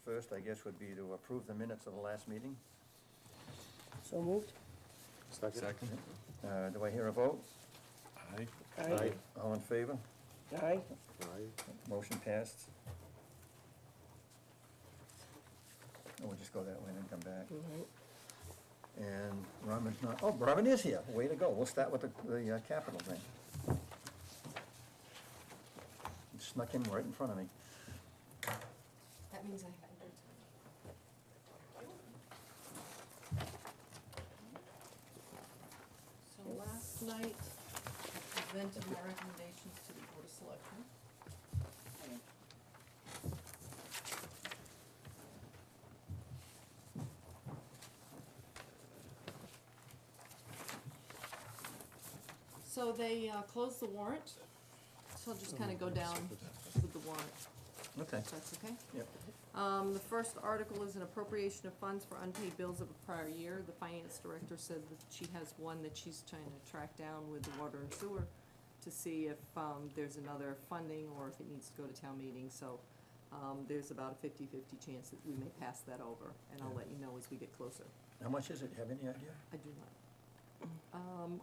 First, I guess, would be to approve the minutes of the last meeting. So moved? Second. Do I hear a vote? Aye. Aye. All in favor? Aye. Aye. Motion passed. Oh, we'll just go that way and then come back. And Robin's not, oh, Robin is here. Way to go. We'll start with the capital thing. He snuck in right in front of me. That means I have a good time. So last night, I presented my recommendations to the Board of Selectmen. So they closed the warrant, so I'll just kind of go down with the warrant, Okay. if that's okay. Yep. The first article is an appropriation of funds for unpaid bills of a prior year. The finance director said that she has one that she's trying to track down with the water and sewer to see if there's another funding or if it needs to go to town meeting. So there's about a 50-50 chance that we may pass that over, and I'll let you know as we get closer. How much is it? Have any idea? I do not.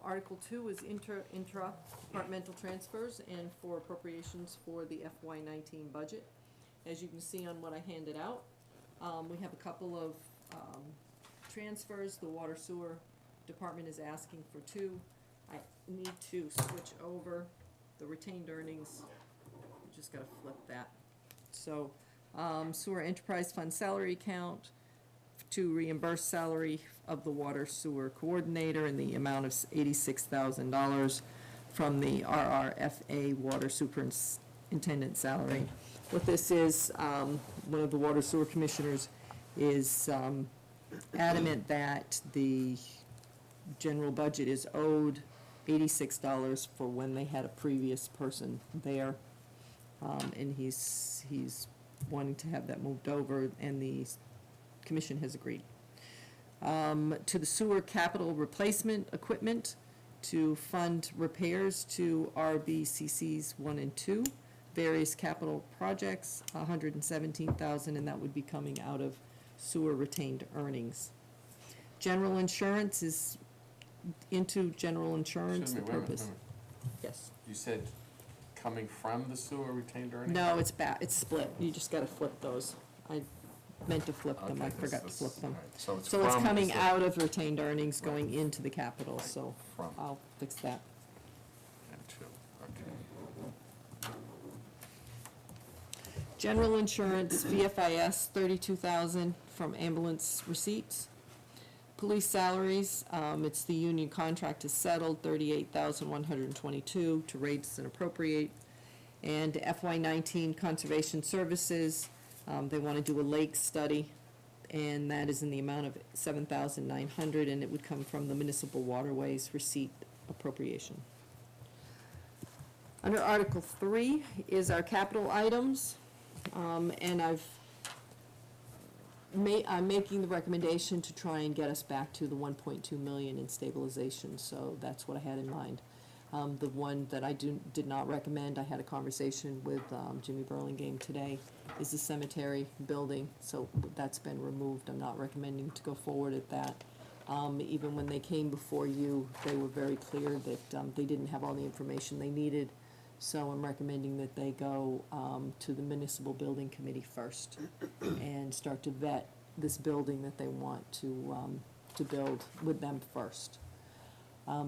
Article 2 is intra-departmental transfers and for appropriations for the FY19 budget. As you can see on what I handed out, we have a couple of transfers. The water sewer department is asking for 2. I need to switch over the retained earnings. You just gotta flip that. So, sewer enterprise fund salary account to reimburse salary of the water sewer coordinator in the amount of $86,000 from the RRFA water superintendent salary. What this is, one of the water sewer commissioners is adamant that the general budget is owed $86 for when they had a previous person there. And he's wanting to have that moved over, and the commission has agreed. To the sewer capital replacement equipment to fund repairs to RBCCs 1 and 2, various capital projects, $117,000, and that would be coming out of sewer retained earnings. General insurance is into general insurance, Excuse the me, wait a minute, purpose. wait a minute. Yes. You said coming from the sewer retained earnings? No, it's it's split. You just gotta flip those. I meant to flip them, I Okay, forgot to this- flip them. right. So it's So it's from coming the- out of retained earnings, Right. going into the capital, so From. I'll fix that. And 2, okay. General insurance, VFIS, 32,000 from ambulance receipts. Police salaries, it's the union contract is settled, 38,122 to raise and appropriate. And FY19 conservation services, they want to do a lake study, and that is in the amount of 7,900, and it would come from the municipal waterways receipt appropriation. Under Article 3 is our capital items, and I'm making the recommendation to try and get us back to the 1.2 million in stabilization, so that's what I had in mind. The one that I did not recommend, I had a conversation with Jimmy Burlingame today, is the cemetery building, so that's been removed. I'm not recommending to go forward at that. Even when they came before you, they were very clear that they didn't have all the information they needed, so I'm recommending that they go to the municipal building committee first and start to vet this building that they want to build with them first.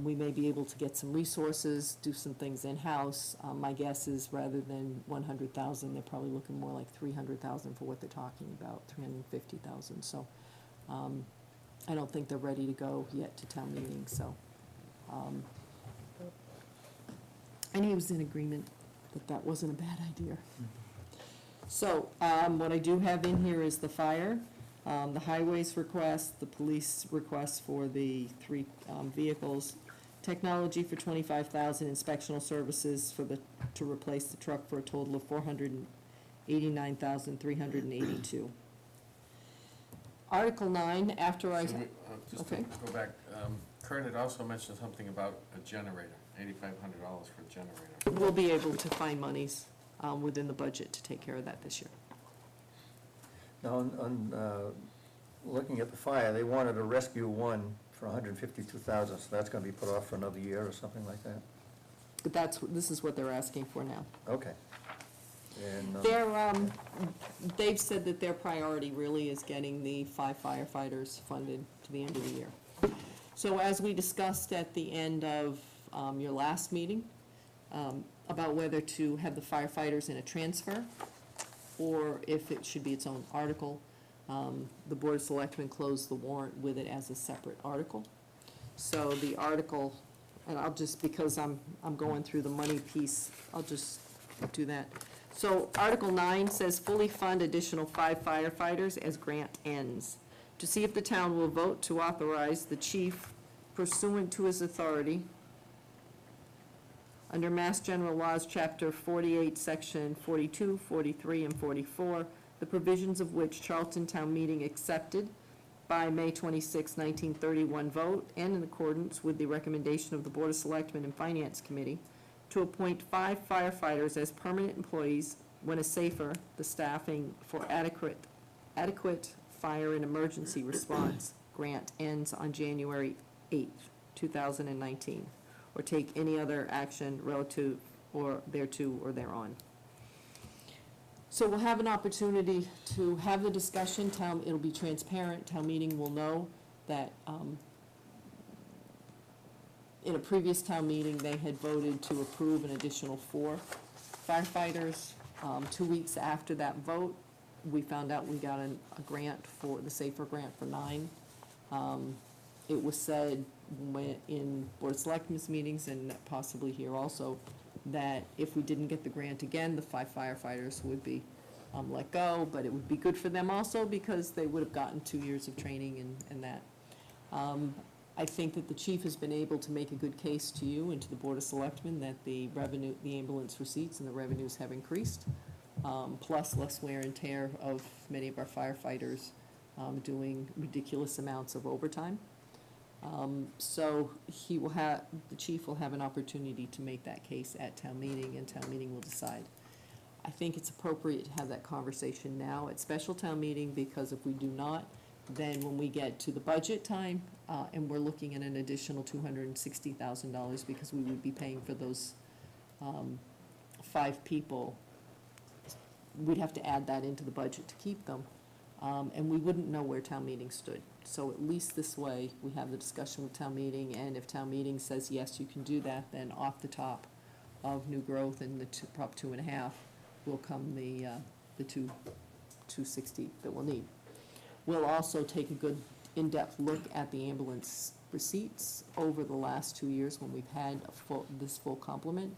We may be able to get some resources, do some things in-house. My guess is rather than 100,000, they're probably looking more like 300,000 for what they're talking about, 350,000. So I don't think they're ready to go yet to town meeting, so. And he was in agreement that that wasn't a bad idea. So what I do have in here is the fire, the highways request, the police request for the 3 vehicles, technology for 25,000, inspectional services to replace the truck for a total of 489,382. Article 9, after I, So just okay. to go back, Kurt had also mentioned something about a generator, $8,500 for a generator. we'll be able to find monies within the budget to take care of that this year. Now, looking at the fire, they wanted a rescue one for 152,000, so that's gonna be put off for another year or something like that? But this is what they're asking for now. Okay. And, They've said that their priority really is getting the 5 firefighters funded to the end of the year. So as we discussed at the end of your last meeting, about whether to have the firefighters in a transfer, or if it should be its own article, the Board of Selectmen closed the warrant with it as a separate article. So the article, and I'll just, because I'm going through the money piece, I'll just do that. So Article 9 says fully fund additional 5 firefighters as grant ends. To see if the town will vote to authorize the chief pursuant to his authority under Mass General Laws, Chapter 48, Section 42, 43, and 44, the provisions of which Charlton Town Meeting accepted by May 26, 1931 vote, and in accordance with the recommendation of the Board of Selectmen and Finance Committee, to appoint 5 firefighters as permanent employees when a SAFER, the staffing for adequate fire and emergency response grant ends on January 8th, 2019, or take any other action relative or thereto or thereon. So we'll have an opportunity to have the discussion. It'll be transparent. Town meeting will know that in a previous town meeting, they had voted to approve an additional 4 firefighters. 2 weeks after that vote, we found out we got a grant for, the SAFER grant for 9. It was said in Board of Selectmen's meetings, and possibly here also, that if we didn't get the grant again, the 5 firefighters would be let go, but it would be good for them also because they would have gotten 2 years of training and that. I think that the chief has been able to make a good case to you and to the Board of Selectmen that the revenue, the ambulance receipts and the revenues have increased, plus less wear and tear of many of our firefighters doing ridiculous amounts of overtime. So the chief will have an opportunity to make that case at town meeting, and town meeting will decide. I think it's appropriate to have that conversation now at special town meeting, because if we do not, then when we get to the budget time, and we're looking at an additional $260,000, because we would be paying for those 5 people, we'd have to add that into the budget to keep them, and we wouldn't know where town meeting stood. So at least this way, we have the discussion with town meeting, and if town meeting says, yes, you can do that, then off the top of new growth and the Prop 2.5 will come the 260 that we'll need. We'll also take a good in-depth look at the ambulance receipts over the last 2 years when we've had this full complement,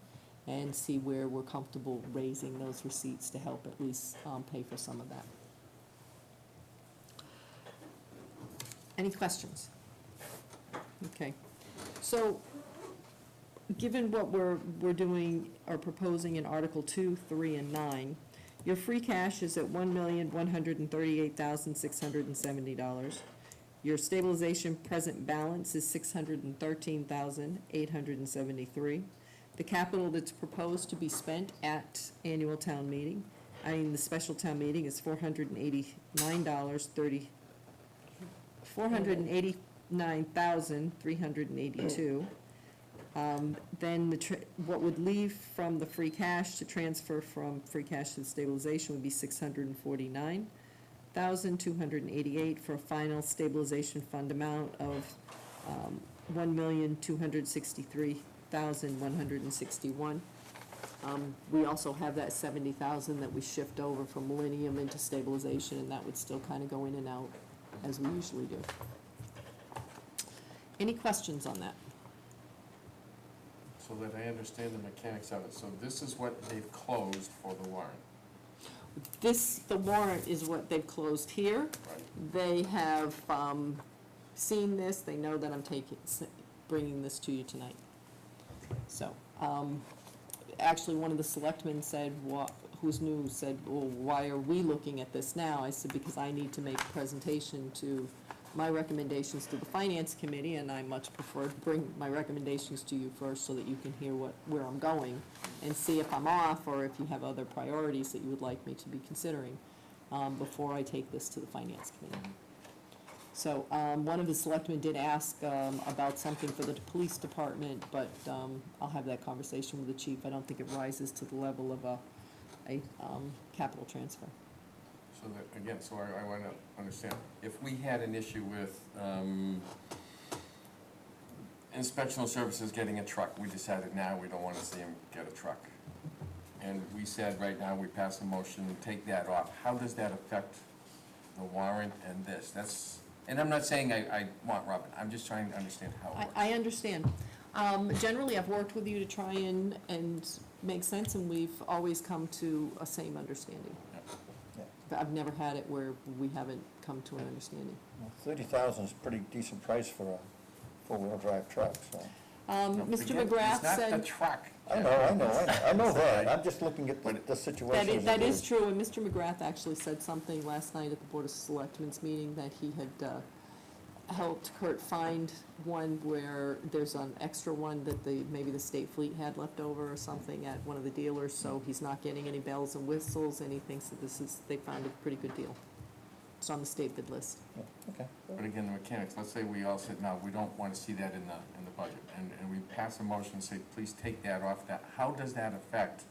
and see where we're comfortable raising those receipts to help at least pay for some of that. Any questions? Okay. So, given what we're doing or proposing in Article 2, 3, and 9, your free cash is at $1,138,670. Your stabilization present balance is $613,873. The capital that's proposed to be spent at annual town meeting, the special town meeting, is $489,382. Then what would leave from the free cash to transfer from free cash to the stabilization would be $649,288 for a final stabilization fund amount of $1,263,161. We also have that $70,000 that we shift over from Millennium into stabilization, and that would still kind of go in and out as we usually do. Any questions on that? So that I understand the mechanics of it, so this is what they've closed for the warrant. The warrant is what they've closed here. Right. They have seen this, they know that I'm bringing this to you tonight. So, actually, one of the selectmen said, who's new, said, well, why are we looking at this now? I said, because I need to make a presentation to my recommendations to the Finance Committee, and I much prefer to bring my recommendations to you first so that you can hear where I'm going and see if I'm off, or if you have other priorities that you would like me to be considering. before I take this to the finance committee. So, one of the selectmen did ask, about something for the police department, but, I'll have that conversation with the chief. I don't think it rises to the level of a capital transfer. So that, again, so I want to understand, if we had an issue with inspectional services getting a truck, we decided now we don't want to see them get a truck. And we said right now, we pass a motion and take that off. How does that affect the warrant and this? And I'm not saying I want Robin, I'm just trying to understand how it works. I understand. Generally, I've worked with you to try and make sense, and we've always come to a same understanding. But I've never had it where we haven't come to an understanding. Well, 30,000 is a pretty decent price for a four-wheel drive truck, so. Mr. Again, McGrath It's not the said, truck. I know that, I'm just looking at the situation. as that it is true, and Mr. McGrath actually said something last night at the Board of Selectmen's meeting, that he had helped Kurt find one where there's an extra one that maybe the state fleet had left over or something at one of the dealers, so he's not getting any bells and whistles, and he thinks that they found a pretty good deal. It's on the state bid list. Yeah, okay. But again, the mechanics, let's say we all said, no, we don't want to see that in the budget, and we pass a motion and say, please take that off, how does that affect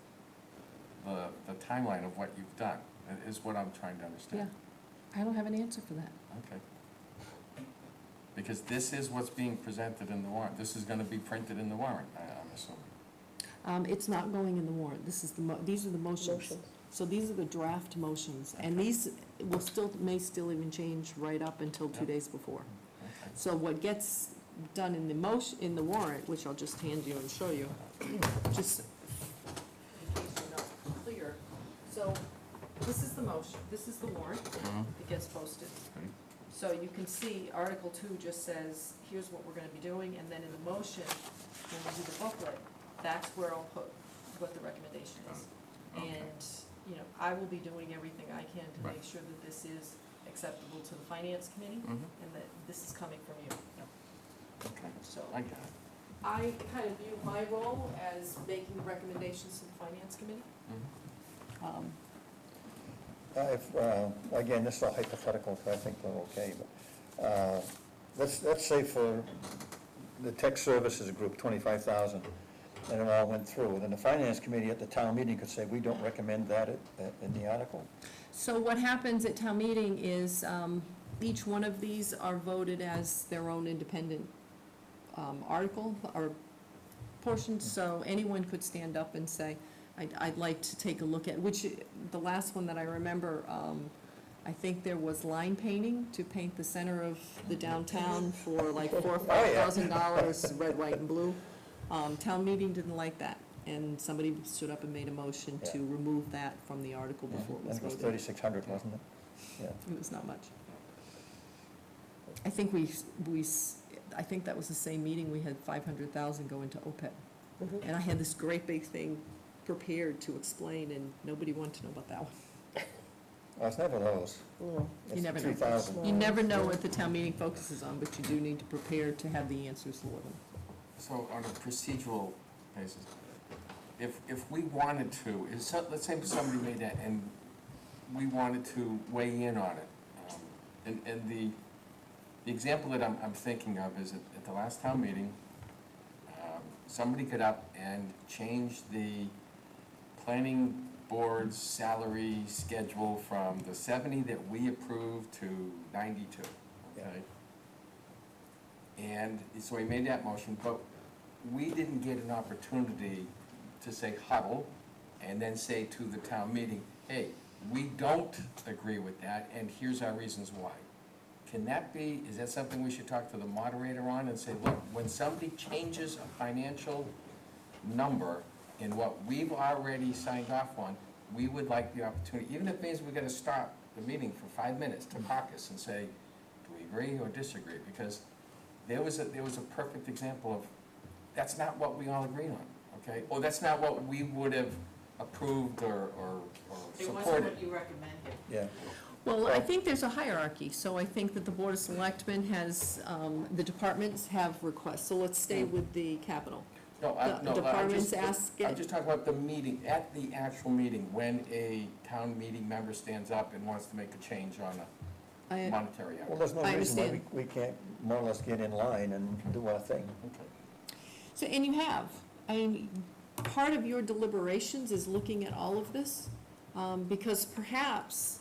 the timeline of what you've done, is what I'm trying to Yeah, understand. I don't have an answer for that. Okay. Because this is what's being presented in the warrant, this is gonna be printed in the warrant, I'm assuming. It's not going in the warrant, these are the motions. Motions. So these are the draft motions, and these may still even change right up until 2 days before. Okay. So what gets done in the warrant, which I'll just hand you and show you, just in case you're not clear. So this is the motion, this is the warrant, it gets posted. Okay. So you can see Article 2 just says, here's what we're gonna be doing, and then in the motion, when we do the booklet, that's where I'll put what the recommendation is. Okay. And, I will be doing everything I can to Right. make sure that this is acceptable to the finance committee, Mhm. and that this is coming from you. Okay, So I got it. I kind of view my role as making recommendations to the finance committee. Mhm. Again, this is all hypothetical, so I think we're okay, but, let's say for the tech services group, 25,000, and it all went through, then the finance committee at the town meeting could say, we don't recommend that in the article? So what happens at town meeting is, each one of these are voted as their own independent article or portion, so anyone could stand up and say, I'd like to take a look at, which, the last one that I remember, I think there was line painting to paint the center of the downtown for like $4,000 or $5,000, red, white, and blue. Town meeting didn't like that, and somebody stood up and made a motion to remove that from the article before it was And it was voted. 3,600, wasn't it? Yeah. It was not much. I think I think that was the same meeting, we had 500,000 go into OPEB. Mhm. And I had this great big thing prepared to explain, and nobody wanted to know about that one. Well, it's never those. Yeah. It's never know. 3,000. You never know what the town meeting focuses on, but you do need to prepare to have the answers for them. So on a procedural basis, if we wanted to, let's say somebody made that and we wanted to weigh in on it, and the example that I'm thinking of is at the last town meeting, somebody got up and changed the planning board's salary schedule from the 70 that we approved to 92, okay? And so he made that motion, but we didn't get an opportunity to say huddle and then say to the town meeting, hey, we don't agree with that, and here's our reasons why. Can that be, is that something we should talk to the moderator on and say, look, when somebody changes a financial number in what we've already signed off on, we would like the opportunity, even if it means we're gonna stop the meeting for 5 minutes to caucus and say, do we agree or disagree? Because there was a perfect example of, that's not what we all agreed on, okay? Or that's not what we would have approved or It wasn't supported. what you recommended. Yeah. Well, I think there's a hierarchy, so I think that the Board of Selectmen has, the departments have requests, so let's stay with the capital. No, The departments ask I'm it. just talking about the meeting, at the actual meeting, when a town meeting member stands up and wants to make a change on a I- monetary Well, item. there's no I reason why understand. we can't more or less get in line and do our thing. Okay. So, and you have, I mean, part of your deliberations is looking at all of this, because perhaps,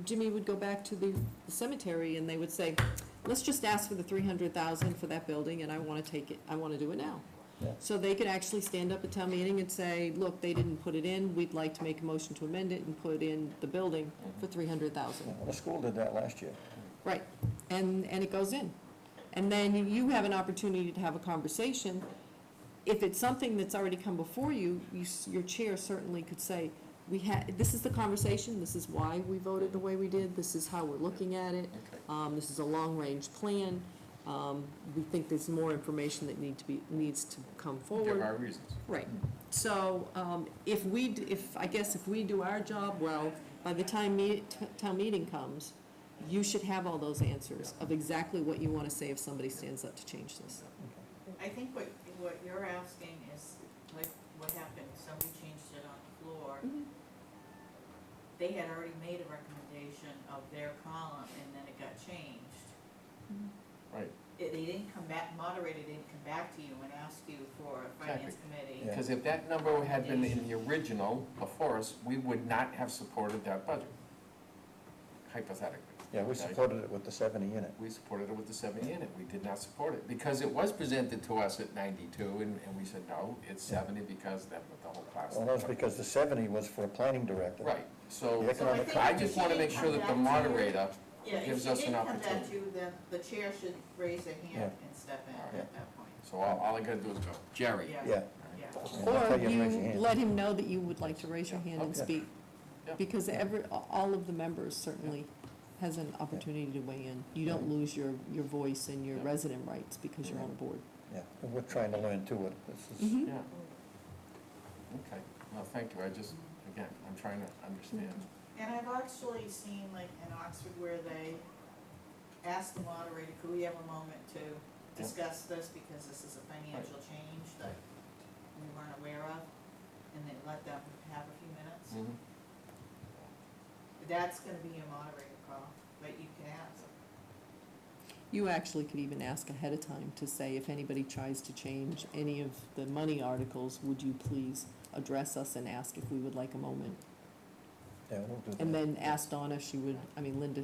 Jimmy would go back to the cemetery and they would say, let's just ask for the 300,000 for that building, and I wanna take it, I wanna do it now. Yeah. So they could actually stand up at town meeting and say, look, they didn't put it in, we'd like to make a motion to amend it and put in the building for 300,000. Well, the school did that last year. Right, and it goes in. And then you have an opportunity to have a conversation. If it's something that's already come before you, your chair certainly could say, this is the conversation, this is why we voted the way we did, this is how we're looking at it. Okay. This is a long-range plan. We think there's more information that needs to come forward. Give our reasons. Right, so, if we do our job well, by the time town meeting comes, you should have all those answers of exactly what you wanna say if somebody stands up to change this. I think what you're asking is, like, what happened, somebody changed it on the floor. They had already made a recommendation of their column, and then it got changed. Right. They didn't come back, moderator didn't come back to you and ask you for a finance committee. Yeah. Because if that number had been in the original before us, we would not have supported that budget, hypothetically. Yeah, we Okay? supported it with the 70 in it. We supported it with the 70 in it. We did not support it, because it was presented to us at 92, and we said, no, it's 70 because that, with the whole class. Well, that was because the 70 was for a planning director. Right, so The economic- So I I think just she want to didn't make sure come that the back to you. moderator Yeah, if gives she us an did come back to opportunity. you, then the chair should raise their hand Yeah. and step in Yeah. at that point. So all I gotta do is go, Jerry. Yeah. Yeah. Yeah. Yeah, I'll Or tell you to raise your you hand. let him know that you would like to raise your hand and Okay. speak. Yeah. Because all of the members certainly has an opportunity to weigh in. You don't lose your voice and your Yeah. resident rights because you're on a board. Yeah, and we're trying to learn too. This is, Mhm. Yeah. Okay, well, thank you, I just, again, I'm trying to understand. And I've actually seen, like, in Oxford where they asked the moderator, could we have a moment to discuss this, because this is a financial change that we weren't aware of, and they let them have a few minutes. Mhm. That's gonna be a moderator call, but you can ask. You actually could even ask ahead of time to say, if anybody tries to change any of the money articles, would you please address us and ask if we would like a moment? yeah, we'll do that. And then ask Donna, Linda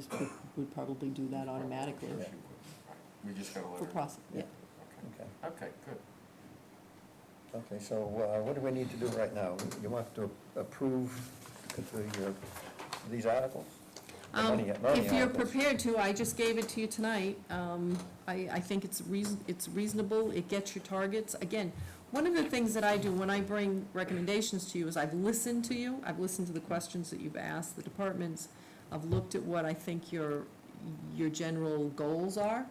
would probably do that automatically Sure she would. Right. We just gotta let for her. process, yeah. Okay, Okay, good. okay, so what do we need to do right now? You want to approve these articles? The money If you're articles? prepared to, I just gave it to you tonight. I think it's reasonable, it gets your targets. Again, one of the things that I do when I bring recommendations to you is I've listened to you, I've listened to the questions that you've asked the departments, I've looked at what I think your general goals are,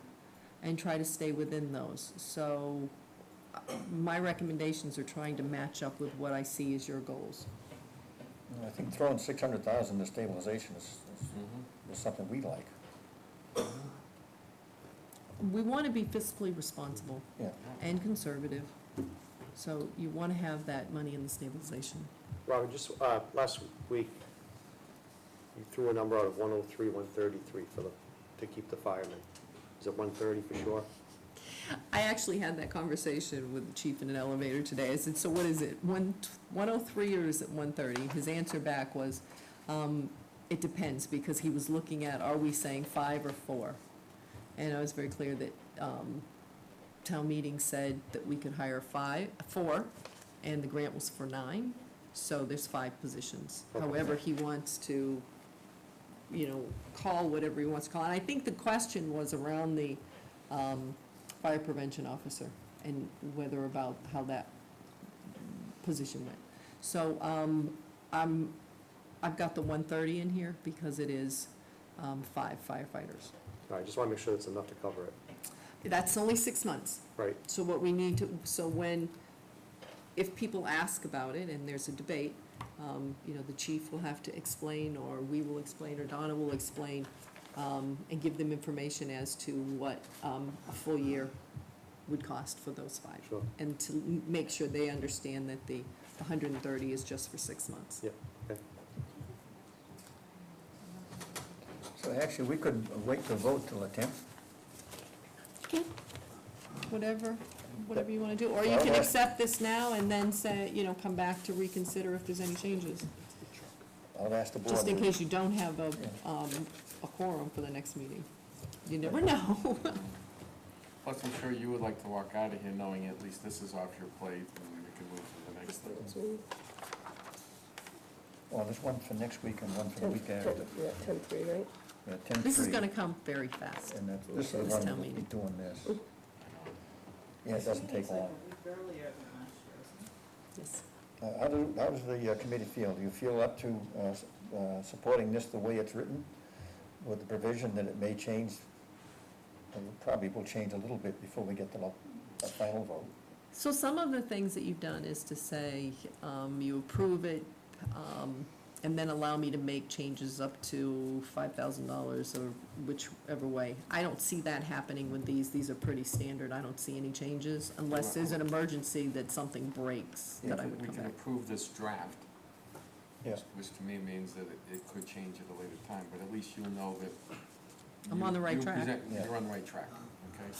and try to stay within those. So, my recommendations are trying to match up with what I see as your goals. I think throwing 600,000 to stabilization Mhm. is something we like. We want to be fiscally responsible Yeah, and conservative, so you want to have that money in the stabilization. Robin, just, last week, you threw a number out of 103, 133 to keep the firemen. Is it 130 for sure? I actually had that conversation with the chief in an elevator today. I said, so what is it, 103 or is it 130? His answer back was, it depends, because he was looking at, are we saying 5 or 4? And I was very clear that town meeting said that we could hire 4, and the grant was for 9, so there's 5 positions. Okay. However, he wants to, call whatever he wants to call. And I think the question was around the fire prevention officer and how that position went. So I've got the 130 in here because it is 5 firefighters. All right, just want to make sure that's enough to cover it. That's only 6 months. Right, So what we need to, if people ask about it and there's a debate, the chief will have to explain, or we will explain, or Donna will explain, and give them information as to what a full year would cost for those 5. Sure. And to make sure they understand that the 130 is just for 6 months. Yep, okay. So actually, we could wait to vote till the 10th. Whatever you wanna do, or you Well, can yeah. accept this now and then say, come back to reconsider if there's any changes. I'll ask the board. Just in case you don't have a quorum for the next meeting. You never know. Plus, I'm sure you would like to walk out of here knowing at least this is off your plate, and we can move to the next thing. Well, there's one for next week and one for the week after. Yeah, 10-3, right? Yeah, 10-3. This is gonna come very fast. And this is the This one town we'll be meeting. doing this. I know. Yeah, it doesn't take It's like long. a week earlier than last year, isn't it? Yes. How does the committee feel? Do you feel up to supporting this the way it's written, with the provision that it may change, and probably will change a little bit before we get to the final vote? So some of the things that you've done is to say, you approve it, and then allow me to make changes up to $5,000 or whichever way. I don't see that happening with these. These are pretty standard. I don't see any changes unless there's an emergency that something breaks that I would We come can back. approve this draft, Yeah. which to me means that it could change at a later time, but at least you'll know that. I'm on the right track. Yeah. You're on the right track, okay?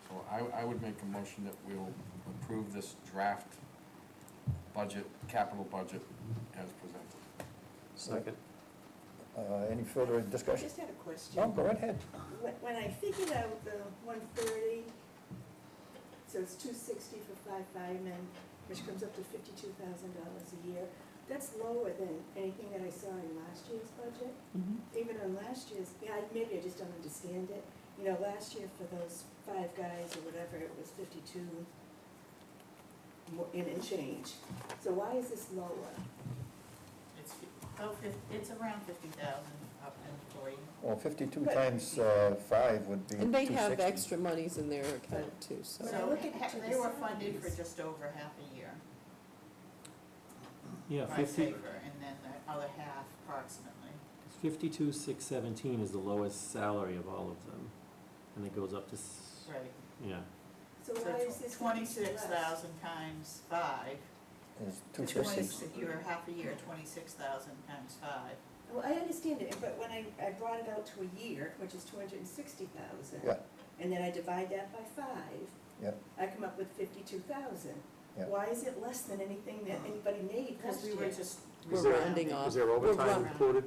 So I would make a motion that we'll approve this draft budget, capital budget as presented. Second. Any further I discussion? just had a question. No, go right ahead. When I figured out the 130, so it's 260 for 5 firemen, which comes up to $52,000 a year, that's lower than anything that I saw in last year's budget. Mhm. Even on last year's, maybe I just don't understand it. Last year for those 5 guys or whatever, it was 52 and change. So why is this lower? It's around 50,000 up employee. Well, 52 But- times 5 would be 260. And they have extra monies in their account too, so. When I So look at they were the funded for salaries- just over half a year Yeah, by 50, Safer, and then the other half approximately. 52,617 is the lowest salary of all of them, and it goes up to, Right. yeah. So So why is this 26,000 times 5, Is 260. you're half a year, 26,000 times 5. Well, I understand it, but when I brought it out to a year, which is 260,000. Yeah. And then I divide that by 5. Yeah. I come up with 52,000. Yeah. Why is it less than anything that anybody made Because last we year? were just. We're rounding off. Is there We're overtime round- included?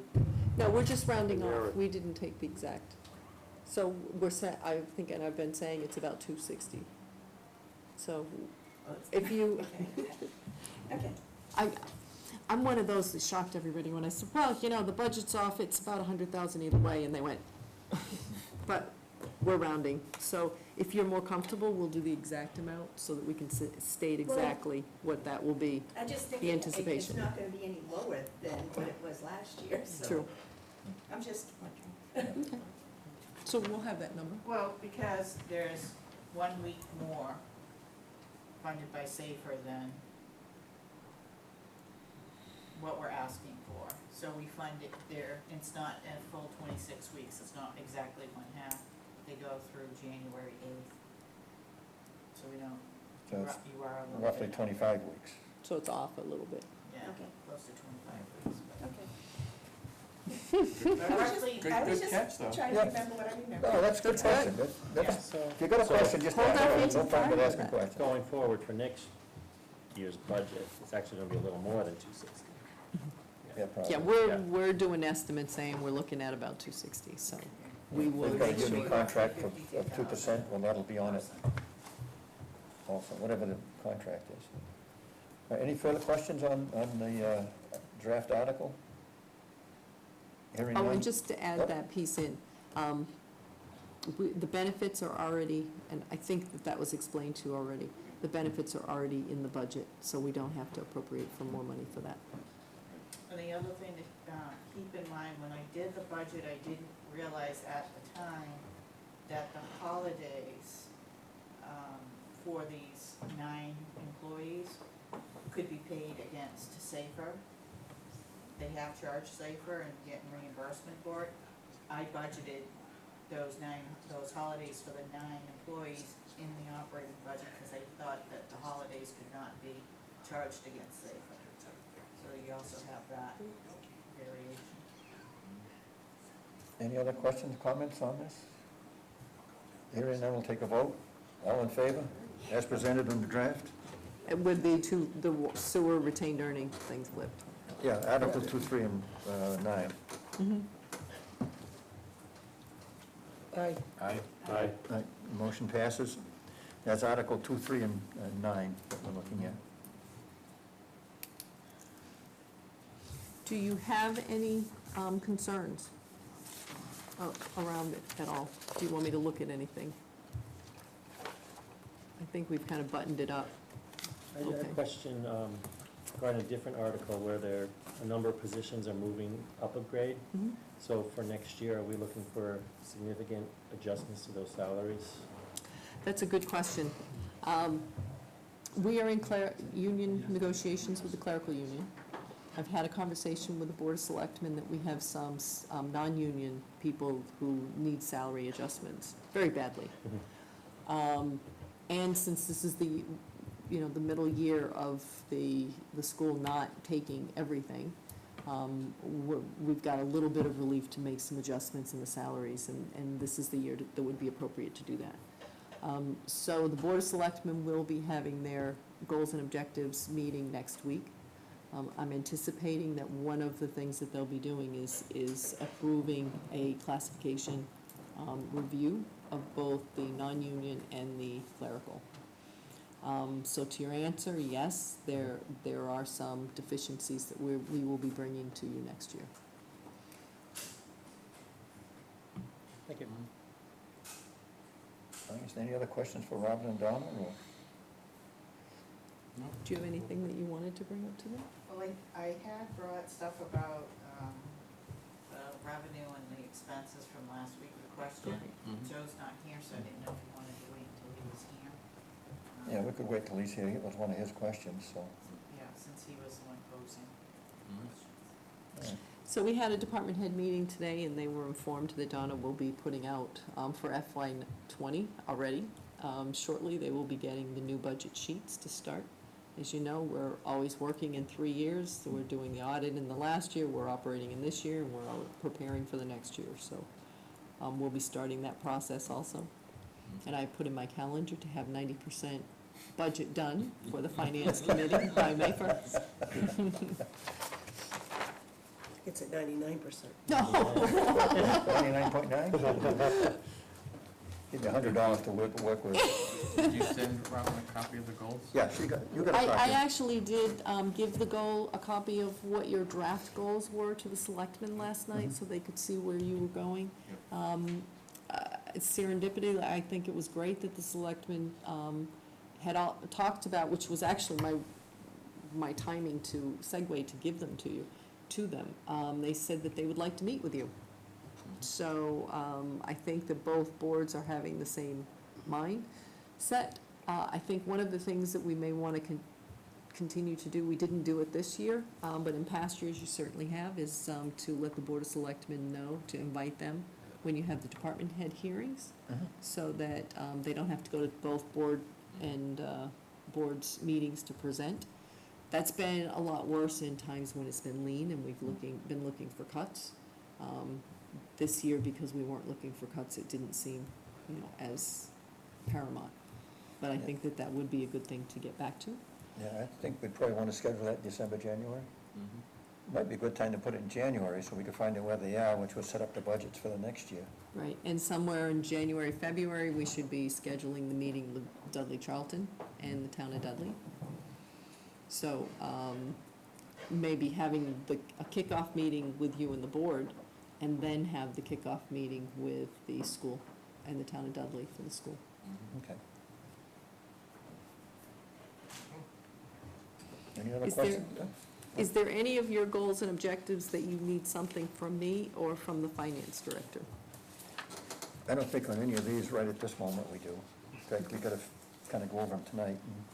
No, we're just rounding And they're- off. We didn't take the exact. So I think, and I've been saying it's about 260. So if you, Okay. I'm one of those that shocked everybody when I said, well, the budget's off, it's about 100,000 either way, and they went, but we're rounding. So if you're more comfortable, we'll do the exact amount so that we can state exactly what that will be. I just think The it's anticipation. not gonna be any lower than what it was last year, so. True. I'm just wondering. Okay. So we'll have that number. Well, because there's 1 week more funded by Safer than what we're asking for. So we fund it there, it's not a full 26 weeks, it's not exactly 1/2. They go through January 8th. So we don't, So it's you are a little bit. roughly 25 weeks. So it's off a little bit. Yeah, Okay. close to 25 weeks. Okay. But I was roughly, Good- I was good catch, though. just trying Yeah. to remember what I remember. No, that's a good That's question. good. That's- Yeah. If you got a question, just Hold ask our it. feet No to problem with fire asking with that. questions. Going forward for next year's budget, it's actually gonna be a little more than 260. Yeah, probably. Yeah, we're doing estimates saying we're looking at about 260, so we will We've got a make sure. union contract of 2%, well, that'll be on it also, whatever the contract is. Any further questions on the draft article? Hearing Oh, none? and just to add Yep. that piece in, the benefits are already, and I think that was explained to you already, the benefits are already in the budget, so we don't have to appropriate for more money for that. and the other thing to keep in mind, when I did the budget, I didn't realize at the time that the holidays for these 9 employees could be paid against Safer. They have charged Safer and getting reimbursement for it. I budgeted those holidays for the 9 employees in the operating operating budget, because they thought that the holidays could not be charged against safer. So you also have that variation. Any other questions, comments on this? Hearing none, we'll take a vote. All in favor, as presented in the draft? With the two, the sewer retained earning things flipped. Yeah, Article 2, 3, and 9. Aye. Aye. Aye. Right, motion passes. That's Article 2, 3, and 9 that we're looking at. Do you have any concerns around it at all? Do you want me to look at anything? I think we've kind of buttoned it up. I had a Okay. question regarding a different article where a number of positions are moving up a grade. Mhm. So for next year, are we looking for significant adjustments to those salaries? That's a good question. We are in union negotiations with the clerical union. I've had a conversation with the Board of Selectmen that we have some non-union people who need salary adjustments very badly. And since this is the middle year of the school not taking everything, we've got a little bit of relief to make some adjustments in the salaries, and this is the year that would be appropriate to do that. So the Board of Selectmen will be having their goals and objectives meeting next week. I'm anticipating that one of the things that they'll be doing is approving a classification review of both the non-union and the clerical. So to your answer, yes, there are some deficiencies that we will be bringing to you next year. Thank you. Any other questions for Robin and Donna? Or? Do you have anything that you wanted to bring up to them? Well, I had brought stuff about the revenue and the expenses from last week, the question. Mhm. Joe's not here, so I didn't know if you wanted to wait until he was here. Yeah, we could wait till he's here. It was one of his questions, so. Yeah, since he was the one posing. yeah. So we had a department head meeting today, and they were informed that Donna will be putting out for FY '20 already. Shortly, they will be getting the new budget sheets to start. As you know, we're always working in 3 years, so we're doing the audit in the last year, we're operating in this year, and we're preparing for the next year. So we'll be starting that process also. And I put in my calendar to have 90% budget done for the Finance Committee by May 1st. It's at 99%. No. 99.9? Give you $100 to work with. Did you send Robin a copy of the goals? Yeah, you got a copy. I actually did give the goal, a copy of what your draft goals were to the selectmen last night, so they could see where you were going. It's serendipity. I think it was great that the selectmen had talked about, which was actually my timing to segue to give them to them. They said that they would like to meet with you. So I think that both boards are having the same mindset. I think one of the things that we may want to continue to do, we didn't do it this year, but in past years you certainly have, is to let the Board of Selectmen know, to invite them when you have the department head hearings, so that they don't have to go to both boards meetings to present. That's been a lot worse in times when it's been lean and we've been looking for cuts. This year, because we weren't looking for cuts, it didn't seem, as paramount. But I think that would be a good thing to get back to. Yeah, I think we'd probably want to schedule that December, January. Might be a good time to put it in January, so we can find out where they are, which will set up the budgets for the next year. Right, and somewhere in January, February, we should be scheduling the meeting with Dudley Charlton and the town of Dudley. So, maybe having a kickoff meeting with you and the board, and then have the kickoff meeting with the school and the town of Dudley for the school. Okay. Any other Is there- questions? Is there any of your goals and objectives that you need something from me or from the finance director? I don't think on any of these right at this moment we do. In fact, we gotta kind of go over them tonight and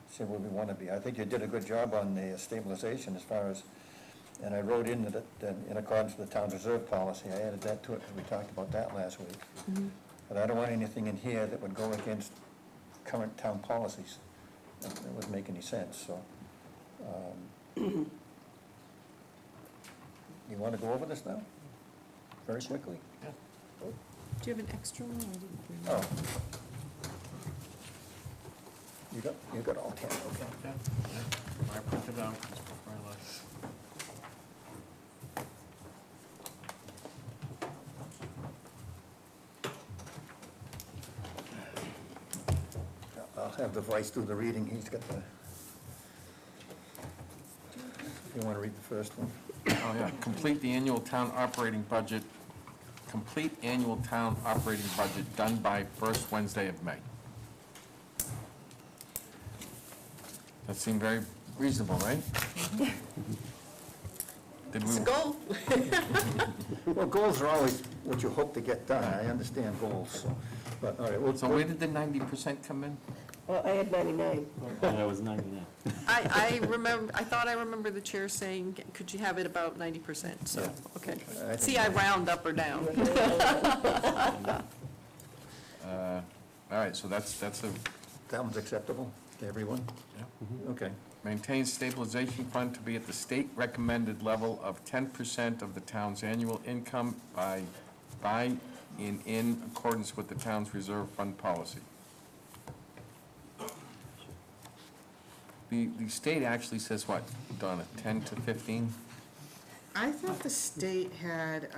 see where we want to be. I think you did a good job on the stabilization as far as, and I wrote in that in accordance with the town's reserve policy, I added that to it because we talked about that last week. But I don't want anything in here that would go against current town policies. That wouldn't make any sense, so. You wanna go over this now? Very quickly? Do you have an extra one? I didn't bring Oh. that. You got all 10, okay. I printed out, it's before I left. I'll have the vice do the reading, he's got the, you wanna read the first one? Oh, yeah, complete the annual town operating budget, complete annual town operating budget done by first Wednesday of May. That seemed very reasonable, right? Did It's we, a goal. Well, goals are always what you hope to get done, I understand goals, so, but, all right, so where did the 90% come in? Well, I had 99. And that was 99. I thought I remember the chair saying, could you have it about 90%, so, Yeah. okay. I think See, I round up or down. All right, so that's a, that one's acceptable to everyone? yeah. Okay. Maintain stabilization fund to be at the state recommended level of 10% of the town's annual income in accordance with the town's reserve fund policy. The state actually says what, Donna, 10 to 15? I thought the state had,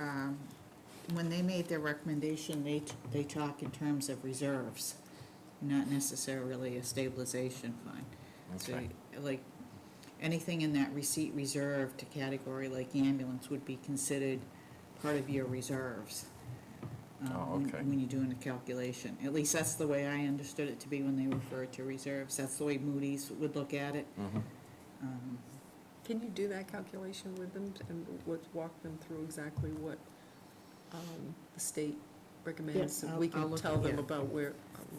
when they made their recommendation, they talk in terms of reserves, not necessarily a stabilization fund. So, Okay. like, anything in that receipt reserved category, like ambulance, would be considered part of your reserves. Oh, okay. When you're doing a calculation. At least that's the way I understood it to be when they referred to reserves. That's the way Moody's would look at it. Mhm. Can you do that calculation with them and walk them through exactly what the state recommends? Yes, So I'll- we I'll can look tell at- them yeah. about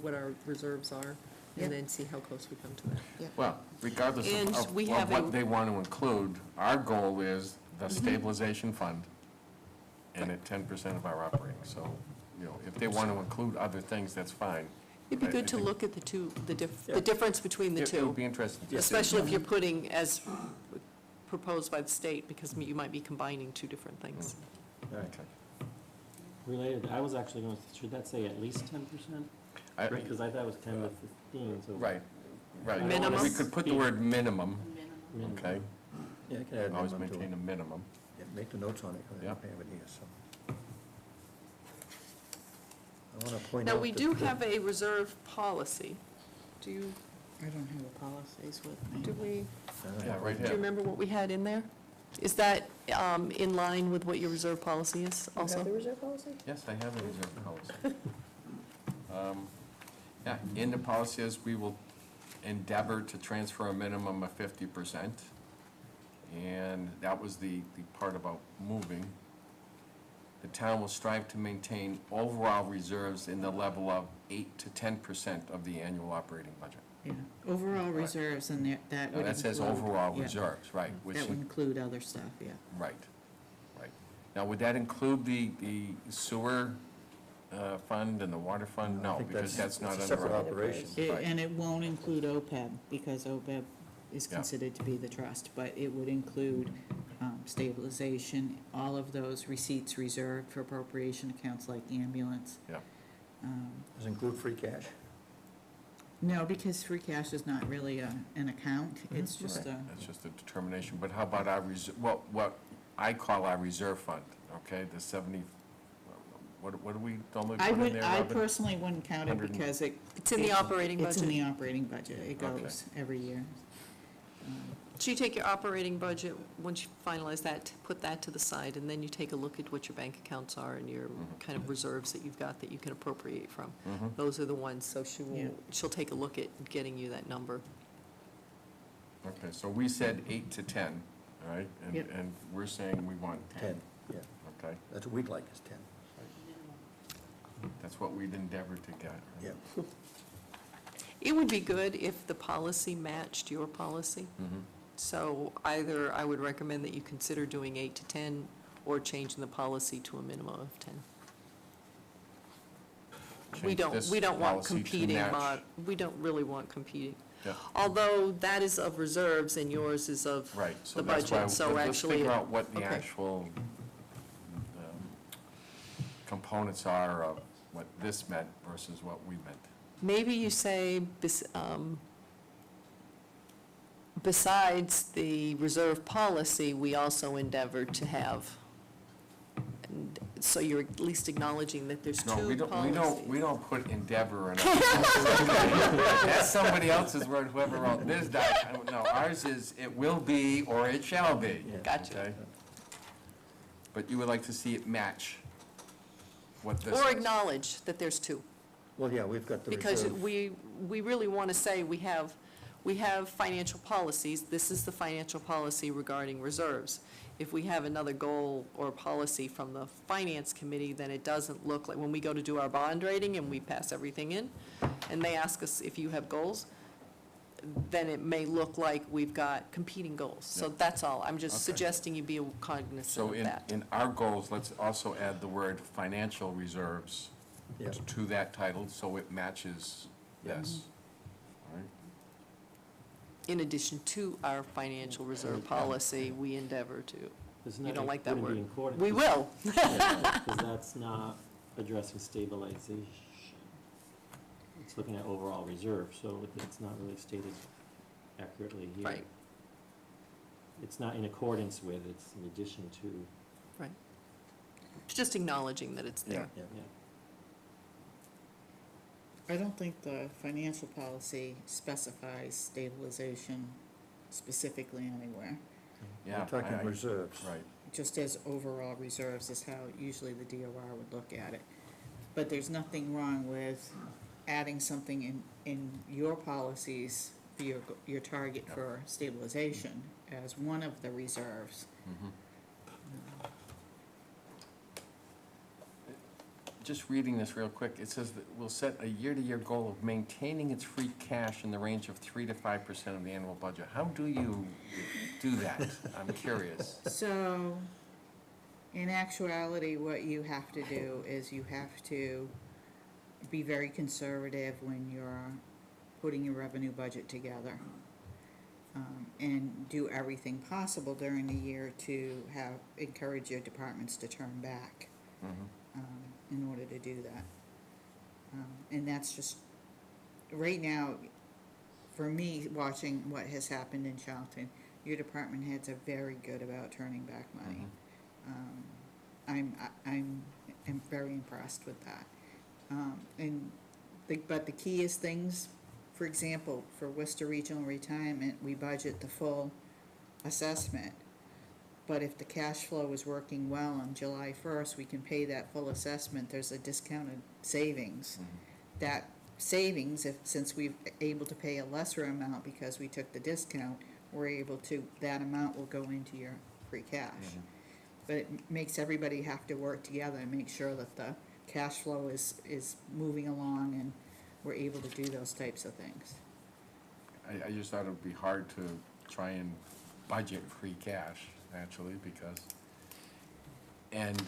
what our reserves are, Yeah. and then see how close we come to that. Well, regardless And of we have a- what they want to include, our goal is the stabilization fund and at 10% of our operating. So, you know, if they want to include other things, that's fine. It'd be I good to think- look at the Yeah. difference between the It would two, be interesting. to see. especially if you're putting as proposed by the state, because you might be combining two different things. All right. Okay. Related, I was actually going, should that say at least 10%? I- Because I thought it was 10 to 15, so. Right, right. Minimum? We could put the word minimum, Minimum. okay? Yeah, you can add Always minimum to maintain it. a minimum. Yeah, make the notes on it, because I Yep. don't have it here, so. I want to point Now, out we that do the- have a reserve policy. Do you, I don't have the policies with me. do we, Yeah, right do you here. remember what we had in there? Is that in line with what your reserve policy is You also? have the reserve policy? Yes, I have a reserve policy. Yeah, in the policy says we will endeavor to transfer a minimum of 50%. And that was the part about moving. The town will strive to maintain overall reserves in the level of 8 to 10% of the annual operating budget. Yeah, overall reserves, and that Now, would include. that says overall yeah, reserves, right, which, That would include other stuff, yeah. right, right. Now, would that include the sewer fund and the water fund? I No, think because that's not a under separate our. operation. Right. And it won't include OPEB, because OPEB is Yeah. considered to be the trust, but it would include stabilization, all of those receipts reserved for appropriation accounts like ambulance. Yeah. Does it include free cash? No, because free cash is not really an account, it's just a, That's just a determination, but how about our what I call our reserve fund, okay, the 70, what do we normally I put in would, there, I Robin? personally wouldn't count it 100 and- because it. It's in the operating It's in budget. the operating budget, it Okay. goes every year. So you take your operating budget, once you finalize that, put that to the side, and then you take a look at what your bank accounts are and your kind of reserves that you've got that you can appropriate from. Mhm. Those are the ones, so Yeah. she'll take a look at getting you that number. Okay, so we said 8 to 10, all right? Yep. And we're saying we want 10, 10, yeah, okay? that's what we'd like, is 10. That's what we'd endeavor to get. Yeah. It would be good if the policy matched your policy. Mhm. So either I would recommend that you consider doing 8 to 10, or changing the policy to a minimum of 10. change this we don't want policy to competing match. we don't really want competing. Yeah. Although that is of reserves and yours is of Right, so the that's why, budget, so let's actually. figure out what the okay. actual components are of what this meant versus what we meant. Maybe you say, besides the reserve policy, we also endeavor to have. And so you're at least acknowledging that there's No, two we policies. don't put endeavor in it. That's somebody else's word, whoever wrote this document. No, ours is, it will be or it shall be. Yeah. Gotcha. Okay? But you would like to see it match what this Or is. acknowledge that there's two. Well, yeah, we've got the Because reserve. we really want to say we have financial policies, this is the financial policy regarding reserves. If we have another goal or policy from the finance committee, then it doesn't look like, when we go to do our bond rating and we pass everything in, and they ask us if you have goals, then it may look like we've got competing goals. So Yep. that's all, I'm just Okay. suggesting you be cognizant So of that. in our goals, let's also add the word financial reserves Yeah. to that title, so it matches Yeah. this. All right? In addition to our financial reserve policy, we endeavor to. Isn't You don't like that wouldn't be word? in accordance We with- will. Because that's not addressing stabilization. It's looking at overall reserve, so it's not really stated accurately here. Right. It's not in accordance with, it's in addition to, Just acknowledging that it's there. Yeah. yeah. I don't think the financial policy specifies stabilization specifically anywhere. Yeah. We're talking I- reserves. Right. Just as overall reserves is how usually the DOR would look at it. But there's nothing wrong with adding something in your policies for your target for stabilization as one of the reserves. Mhm. Just reading this real quick, it says that we'll set a year-to-year goal of maintaining its free cash in the range of 3 to 5% of the annual budget. How do you do that? I'm curious. So, in actuality, what you have to do is you have to be very conservative when you're putting your revenue budget together. And do everything possible during the year to encourage your departments to turn back, Mhm. in order to do that. And that's just, right now, for me, watching what has happened in Charlton, your department heads are very good about turning back money. I'm very impressed with that. But the key is things, for example, for Worcester Regional Retirement, we budget the full assessment. But if the cash flow is working well on July 1st, we can pay that full assessment, there's a discounted savings. Mhm. That savings, since we're able to pay a lesser amount because we took the discount, we're able to, that amount will go into your free cash. Mhm. But it makes everybody have to work together and make sure that the cash flow is moving along and we're able to do those types of things. I just thought it would be hard to try and budget free cash, naturally, because, and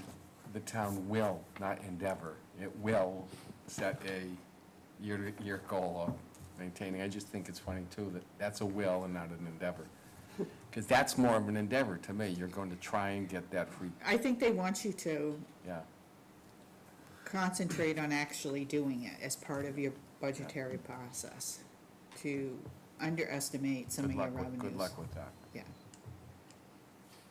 the town will, not endeavor, it will set a year-to-year goal of maintaining. I just think it's funny, too, that that's a will and not an endeavor. Because that's more of an endeavor to me. You're going to try and get that free, I think they want you to yeah. concentrate on actually doing it as part of your budgetary process, to underestimate some of your revenues. Good luck with that. Yeah.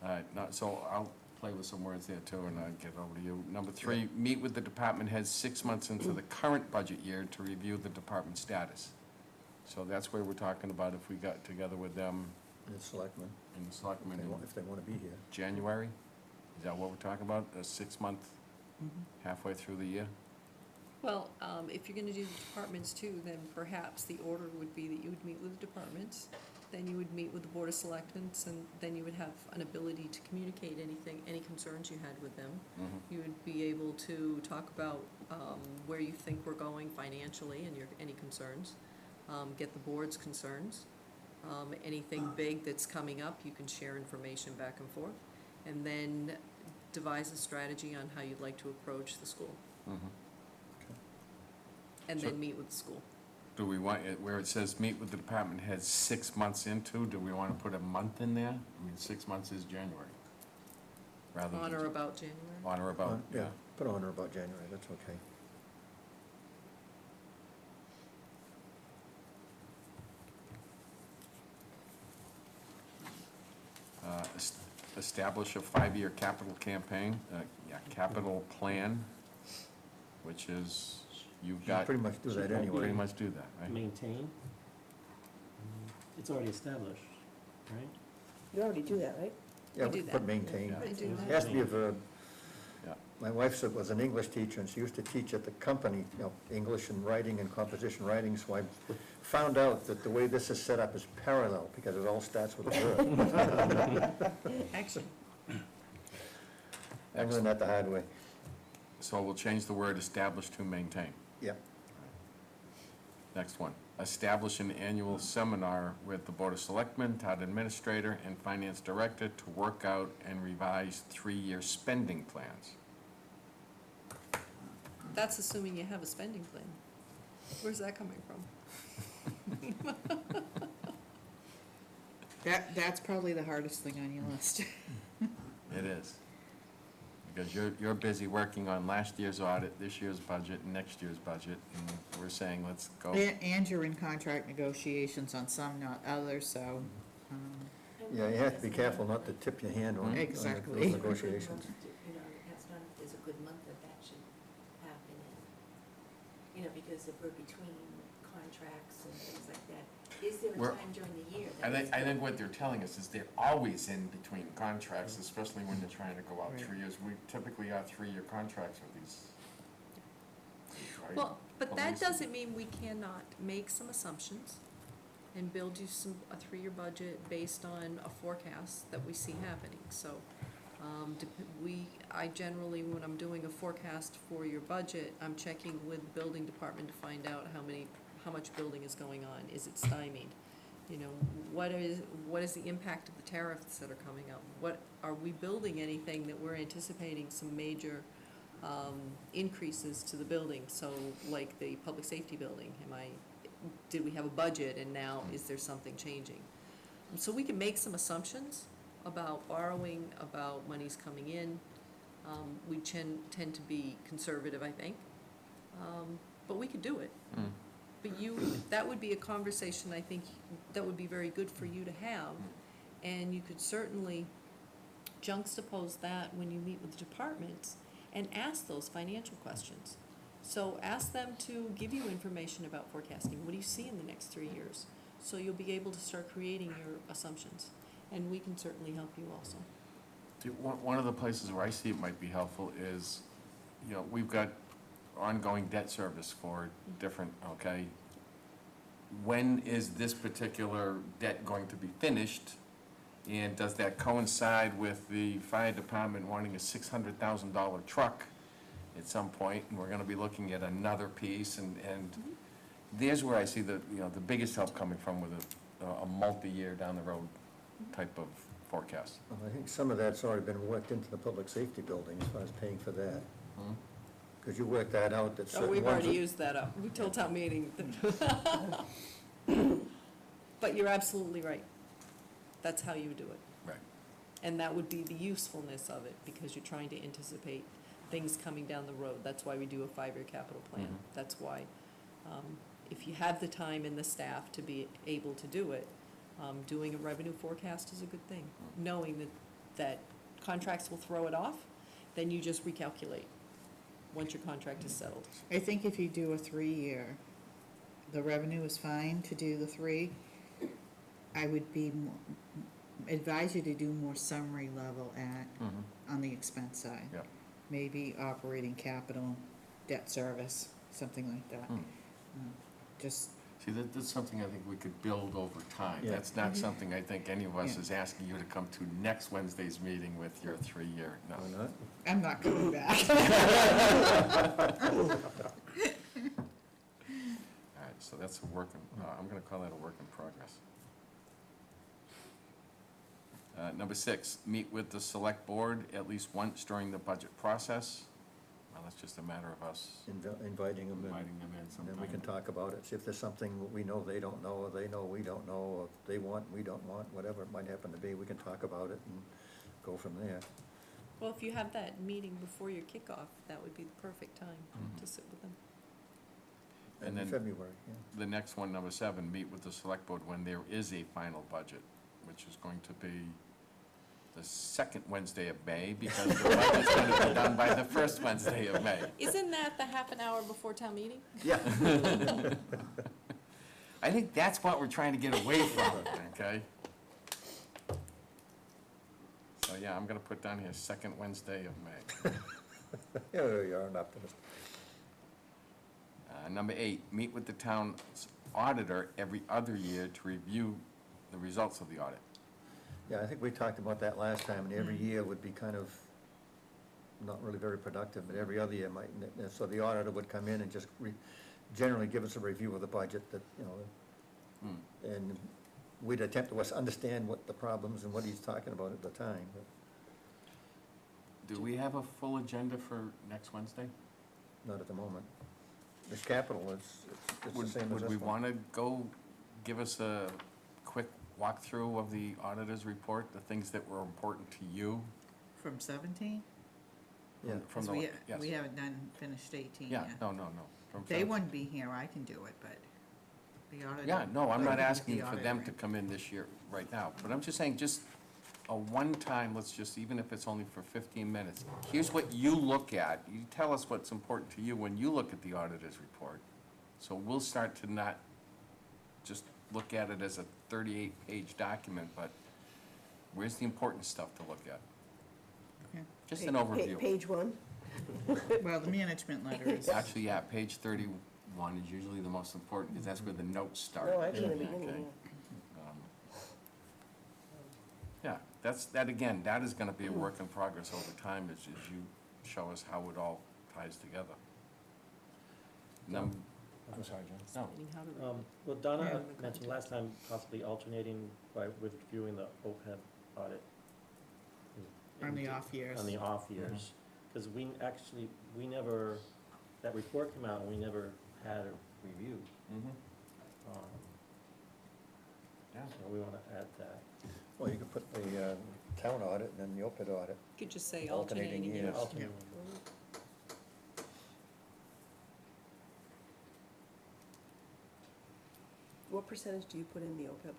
All right, so I'll play with some words there too, and I'll get over to you. Number 3, meet with the department heads 6 months into the current budget year to review the department status. So that's where we're talking about if we got together with them And the selectmen, in the selectmen in if they want to be here. January? Is that what we're talking about, a 6-month, halfway through the year? Well, if you're gonna do the departments too, then perhaps the order would be that you would meet with the departments, then you would meet with the Board of Selectmen, and then you would have an ability to communicate any concerns you had with them. Mhm. You would be able to talk about where you think we're going financially and any concerns, get the board's concerns. Anything big that's coming up, you can share information back and forth, and then devise a strategy on how you'd like to approach the school. Mhm. and So- then meet with the school. Do we want, where it says meet with the department heads 6 months into, do we want to put a month in there? I mean, 6 months is January. Rather than On or just- about January? On or about, yeah. Put on or about January, that's okay. Establish a 5-year capital campaign, capital plan, which is, you've You got. pretty much do that anyway. Pretty much do that, right? Maintain. It's already established, right? You already do that, right? Yeah, We do we that. put maintain. Yeah. I do It that. has to be a verb. Yeah. My wife was an English teacher, and she used to teach at the company, English and writing and composition writing, so I found out that the way this is set up is parallel, because it all starts with a verb. Action. I learned that the hard way. So we'll change the word establish to maintain. Yeah. Next one, establish an annual seminar with the Board of Selectmen, Town Administrator, and Finance Director to work out and revise 3-year spending plans. That's assuming you have a spending plan. Where's that coming from? That's probably the hardest thing on your list. It is. Because you're busy working on last year's audit, this year's budget, and next year's budget, and we're saying, let's go. And you're in contract negotiations on some, not others, so, Yeah, you have to be careful not to tip your hand on Exactly. those negotiations. You know, that's not, there's a good month that should happen in, because if we're between contracts and things like that, is there We're- a time during the year I that think, I think what they're telling us is they're always in between contracts, especially when they're trying to go out Right. 3 years. We typically are 3-year contracts with these. right? Well, but that Police. doesn't mean we cannot make some assumptions and build you a 3-year budget based on a forecast that we see happening, so, I generally, when I'm doing a forecast for your budget, I'm checking with the building department to find out how much building is going on, is it stymied? What is the impact of the tariffs that are coming up? Are we building anything that we're anticipating some major increases to the building? So like the public safety building, did we have a budget and now is there something changing? So we can make some assumptions about borrowing, about monies coming in. We tend to be conservative, I think, but we could do it. Mm. But that would be a conversation, I think, that would be very good for you to have. And you could certainly juxtapose that when you meet with the departments and ask those financial questions. So ask them to give you information about forecasting. What do you see in the next 3 years? So you'll be able to start creating your assumptions. And we can certainly help you also. One of the places where I see it might be helpful is, we've got ongoing debt service for different, okay? When is this particular debt going to be finished? And does that coincide with the fire department wanting a $600,000 truck at some point? And we're gonna be looking at another piece, and there's where I see the biggest help coming from with a multi-year down the road type of forecast. Well, I think some of that's already been worked into the public safety building as far as paying for that. Hmm? Because you worked that out, that Oh, certain we've ones. already used that up. We told town meeting. But you're absolutely right. That's how you do it. Right. And that would be the usefulness of it, because you're trying to anticipate things coming down the road. That's why we do a 5-year capital plan. Mhm. That's why, if you have the time and the staff to be able to do it, doing a revenue forecast is a good thing. Knowing that contracts will throw it off, then you just recalculate once your contract is settled. I think if you do a 3-year, the revenue is fine to do the 3. I would advise you to do more summary level on the expense side. Yeah. Maybe operating capital, debt service, something like that. Just, See, that's something I think we could build over time. Yeah. That's not something I think any of us Yeah. is asking you to come to next Wednesday's meeting with your 3-year, no. Why not? I'm not coming back. All right, so that's a work in, I'm gonna call that a work in progress. Number 6, meet with the select board at least once during the budget process. Well, it's just a matter of us Inviting them in. inviting them in And sometime. then we can talk about it, see if there's something we know they don't know, or they know we don't know, or if they want, we don't want, whatever it might happen to be, we can talk about it and go from there. Well, if you have that meeting before your kickoff, that would be the perfect time Mhm. to sit with them. And In then- February, yeah. The next one, number 7, meet with the select board when there is a final budget, which is going to be the second Wednesday of May, because the budget's gonna be done by the first Wednesday of May. Isn't that the half an hour before town meeting? Yeah. I think that's what we're trying to get away from, okay? So, yeah, I'm gonna put down here, second Wednesday of May. Yeah, you're an optimist. Number 8, meet with the town's auditor every other year to review the results of the audit. Yeah, I think we talked about that last time, and every year would be kind of not really very productive, but every other year might, so the auditor would come in and just generally give us a review of the budget that, you know, Hmm. and we'd attempt to understand what the problems and what he's talking about at the time, but Do we have a full agenda for next Wednesday? not at the moment. The capital is, it's the Would same as would we this one. want to go give us a quick walkthrough of the auditor's report, the things that were important to you? From 17? Yeah, From Because the, yes. we haven't finished 18 Yeah, yet. no, no, no. From They 17. wouldn't be here, I can do it, but the auditor. Yeah, no, I'm not the asking for them to auditor. come in this year, right now, but I'm just saying, just a one-time, let's just, even if it's only for 15 minutes, here's what you look at, you tell us what's important to you when you look at the auditor's report. So we'll start to not just look at it as a 38-page document, but where's the important stuff to look at? Okay. Just an overview. Page 1. Well, the management letter is. Actually, yeah, page 31 is usually the most important, because that's where the notes start. No, actually, in the Okay. beginning, Yeah, that again, that is gonna be a work in progress over time as you show us how it all ties together. I'm sorry, John. No, Meaning how to Well, Donna Yeah. mentioned last time possibly alternating by reviewing the OPEB audit. On the off years. On the off years, because we never, that report came out and we never had a review. Mm-hmm, Um, yeah. So we want to add that. Well, you could put the town audit and then the OPED audit. You could just say Alternating alternating years. years. Alternating. What percentage do you put in the OPEB?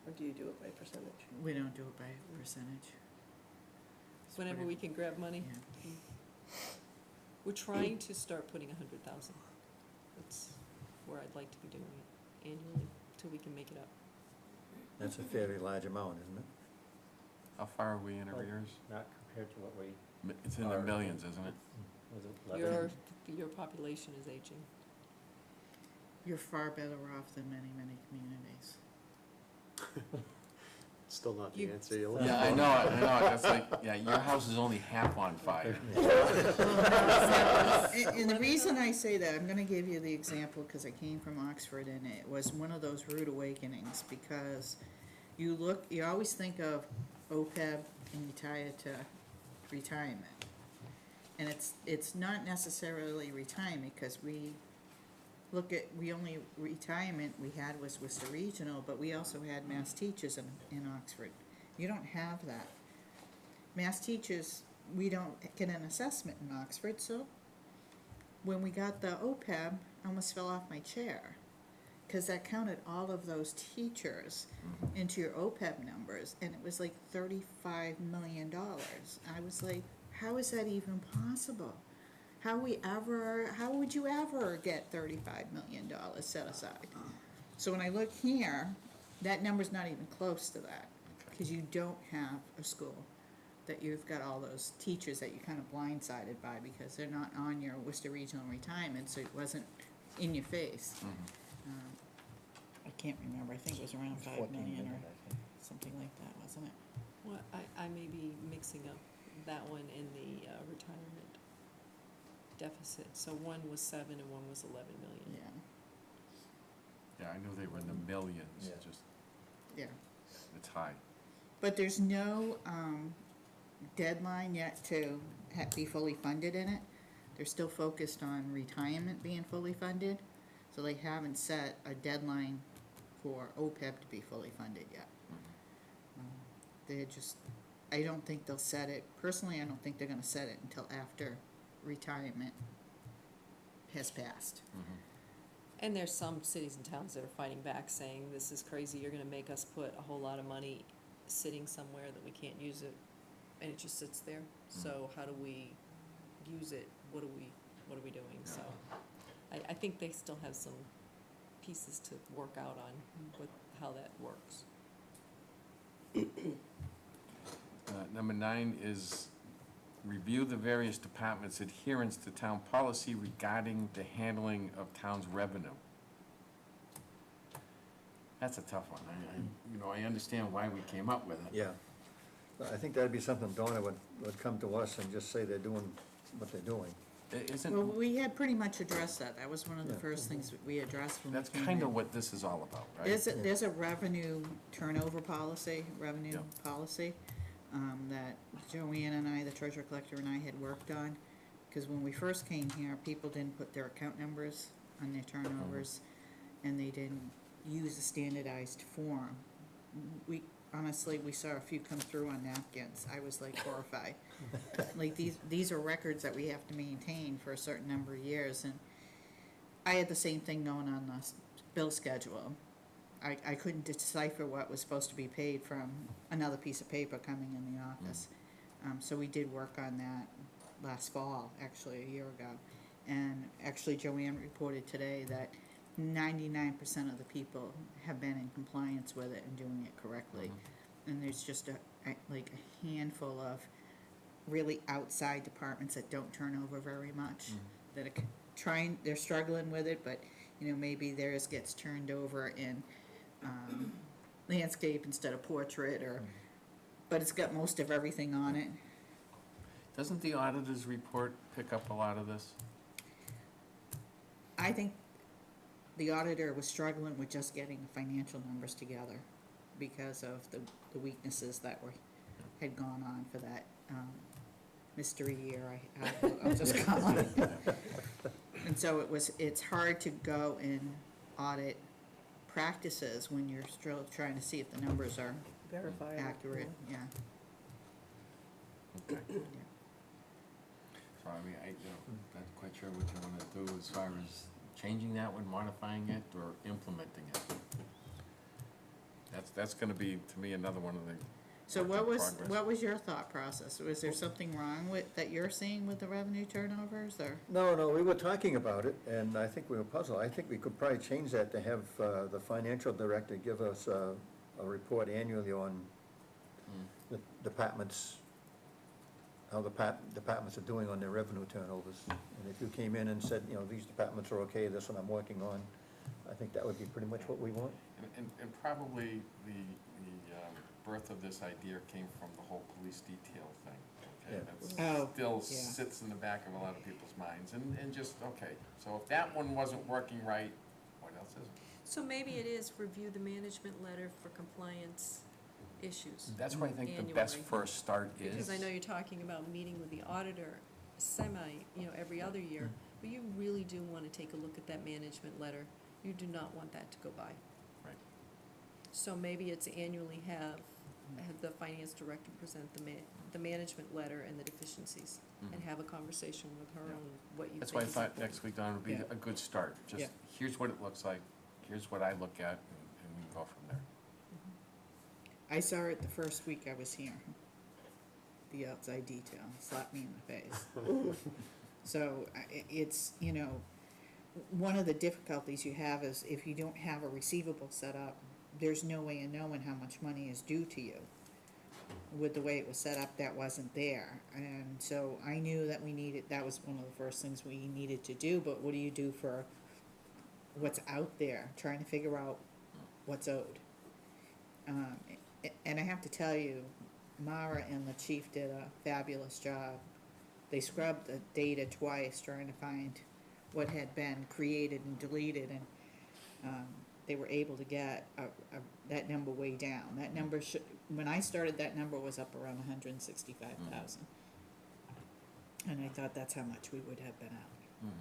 Or do you do it by percentage? We don't do it by percentage. Whenever we can grab money. Yeah. We're trying to start putting 100,000. That's where I'd like to be doing it annually, till we can make it up. That's a fairly large amount, isn't it? How far are we in arrears? Not compared to what we, It's in the millions, isn't it? was it 11? Your population is aging. You're far better off than many, many communities. Still not the You- answer you're looking Yeah, for. I know, that's like, yeah, your house is only half on fire. And the reason I say that, I'm gonna give you the example, because I came from Oxford, and it was one of those rude awakenings, because you always think of OPEB and you tie it to retirement. And it's not necessarily retirement, because we only retirement we had was Worcester Regional, but we also had Mass Teachers in Oxford. You don't have that. Mass Teachers, we don't get an assessment in Oxford, so when we got the OPEB, I almost fell off my chair, because that counted all of those teachers into your OPEB numbers, and it was like $35 million. I was like, how is that even possible? How would you ever get $35 million set aside? So when I look here, that number's not even close to that, because you don't have a school that you've got all those teachers that you're kind of blindsided by, because they're not on your Worcester Regional retirement, so it wasn't in your face. I can't remember, I think it was around It's 5 14 million million, or I think. something like that, wasn't it? Well, I may be mixing up that one and the retirement deficit. So one was 7 and one was 11 million. Yeah, Yeah, I knew they were in the millions, Yeah. just, yeah. it's high. But there's no deadline yet to be fully funded in it. they're still focused on retirement being fully funded, so they haven't set a deadline for OPEB to be fully funded yet. They're just, I don't think they'll set it, personally, I don't think they're gonna set it until after retirement has passed. And there's some cities and towns that are fighting back, saying, this is crazy, you're gonna make us put a whole lot of money sitting somewhere that we can't use it, and it just sits there. So how do we use it? What are we doing? So I think they still have some pieces to work out on with how that works. Number 9 is review the various departments' adherence to town policy regarding the handling of town's revenue. That's a tough one. I understand why we came up with it. Yeah. I think that'd be something Donna would come to us and just say they're doing what they're doing. Isn't, Well, we had pretty much addressed that, that was one of the Yeah. first things that we addressed when we that's came kind of in. what this is all about, right? There's a revenue turnover policy, Yeah. policy, that Joanne and I, the treasurer collector and I had worked on. Cause when we first came here, people didn't put their account numbers on their turnovers, and they didn't use a standardized form. Honestly, we saw a few come through on napkins, I was like horrified. Like, these are records that we have to maintain for a certain number of years, and I had the same thing going on the bill schedule. I couldn't decipher what was supposed to be paid from another piece of paper coming in the office. So we did work on that last fall, actually, a year ago. And actually Joanne reported today that 99% of the people have been in compliance with it and doing it correctly. And there's just a handful of really outside departments that don't turn over very much, that are they're struggling with it, but, maybe theirs gets turned over in landscape instead of portrait, but it's got most of everything on it. Doesn't the auditor's report pick up a lot of this? I think the auditor was struggling with just getting the financial numbers together because of the weaknesses that had gone on for that mystery year, I'll just call it. And so it's hard to go and audit practices when you're still trying to see if the numbers are Verifiable. accurate, yeah. Okay. So, not quite sure what you want to do as far as changing that one, modifying it, or implementing it. That's gonna be, to me, another one of the So work in progress. what was your thought process? Was there something wrong that you're seeing with the revenue turnovers, or? No, we were talking about it, and I think we were puzzled. I think we could probably change that to have the financial director give us a report annually on the departments, how the departments are doing on their revenue turnovers. And if you came in and said, these departments are okay, this one I'm working on, I think that would be pretty much what we want. And probably the birth of this idea came from the whole police detail thing, okay? Yeah. That still Yeah. sits in the back of a lot of people's minds, and just, okay, so if that one wasn't working right, what else is it? So maybe it is review the management letter for compliance issues. That's where I think the best Annually. first start is. Because I know you're talking about meeting with the auditor every other year, but you really do want to take a look at that management letter. You do not want that to go by. Right. So maybe it's annually have the finance director present the management letter and the deficiencies, and have a conversation with her Yeah. on what you think That's why I is thought important. next week, Don, would be Yeah. a good start. Just, Yeah. here's what it looks like, here's what I look at, and we can go from there. I saw it the first week I was here. The outside detail slapped me in the face. So it's, one of the difficulties you have is if you don't have a receivable set up, there's no way of knowing how much money is due to you. With the way it was set up, that wasn't there. And so I knew that that was one of the first things we needed to do, but what do you do for what's out there, trying to figure out what's owed? And I have to tell you, Mara and the chief did a fabulous job. They scrubbed the data twice trying to find what had been created and deleted, and they were able to get that number way down. That number when I started, that number was up around 165,000. And I thought that's how much we would have been out.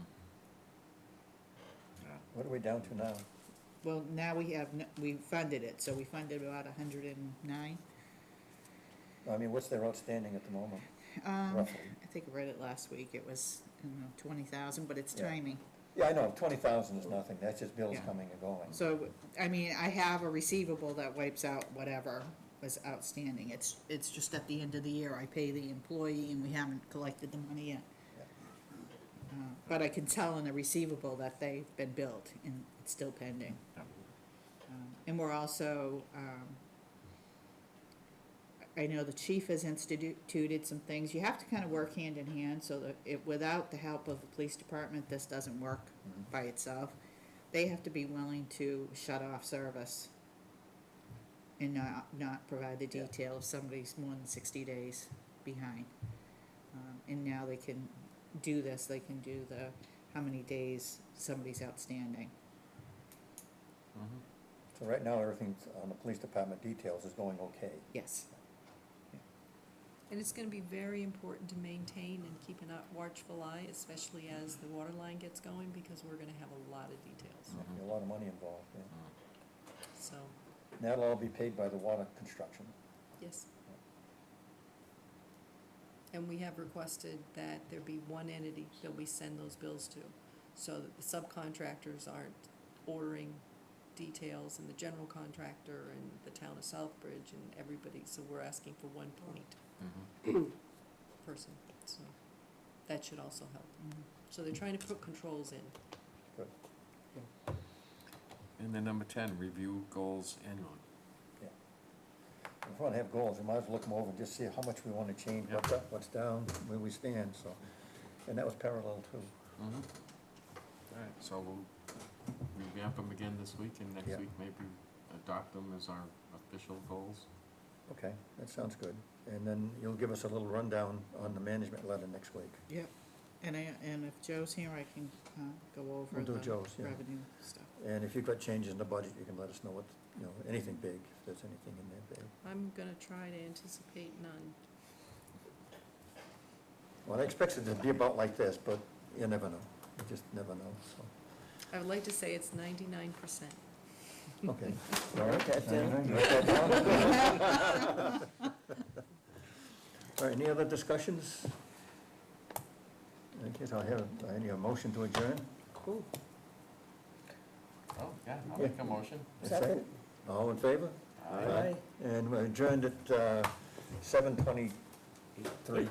What are we down to now? Well, now we have, we funded it, so we funded about 109. I mean, what's their outstanding at the moment, roughly? I think I read it last week, it was, I don't know, 20,000, but it's Yeah. timing. Yeah, I know, 20,000 is nothing, that's just bills Yeah. coming and going. So, I mean, I have a receivable that wipes out whatever was outstanding. It's just at the end of the year, I pay the employee and we haven't collected the money yet. But I can tell in the receivable that they've been billed and it's still pending. And we're also, I know the chief has instituted some things. You have to kind of work hand in hand so that without the help of the police department, this doesn't work Mhm. by itself. They have to be willing to shut off service and not provide the Yeah. detail if somebody's more than 60 days behind. And now they can do this, they can do how many days somebody's outstanding. So right now, everything on the police department details is going okay. Yes. And it's gonna be very important to maintain and keep a watchful eye, especially as the water line gets going, because we're gonna have a lot of details, A lot of money involved, yeah. so, That'll all be paid by the water construction. yes. And we have requested that there be one entity that we send those bills to, so that the subcontractors aren't ordering details, and the general contractor, and the town of Southbridge, and everybody, so we're asking for one point person, so that should also help. So they're trying to put controls in. Good. And then number 10, review goals annually. If we want to have goals, we might as well look them over and just see how much we want to change, what's up, what's down, where we stand, so. And that was parallel too. All right, so we'll revamp them again this week, and next Yeah. week maybe adopt them as our official goals. Okay, that sounds good. And then you'll give us a little rundown on the management letter next week. Yep. And if Joe's here, I can go over We'll do the Joe's, yeah. revenue stuff. And if you've got changes in the budget, you can let us know what, anything big, if there's anything in there big. I'm gonna try to anticipate none. Well, I expect it to be about like this, but you never know. You just never know, so. I would like to say it's 99%. Okay. All right. that down. Write that down. All right, any other discussions? I guess I need a motion to adjourn. Oh, yeah, I'll Yeah. make a motion. A second. All in favor? Aye. And we're adjourned at 7:23.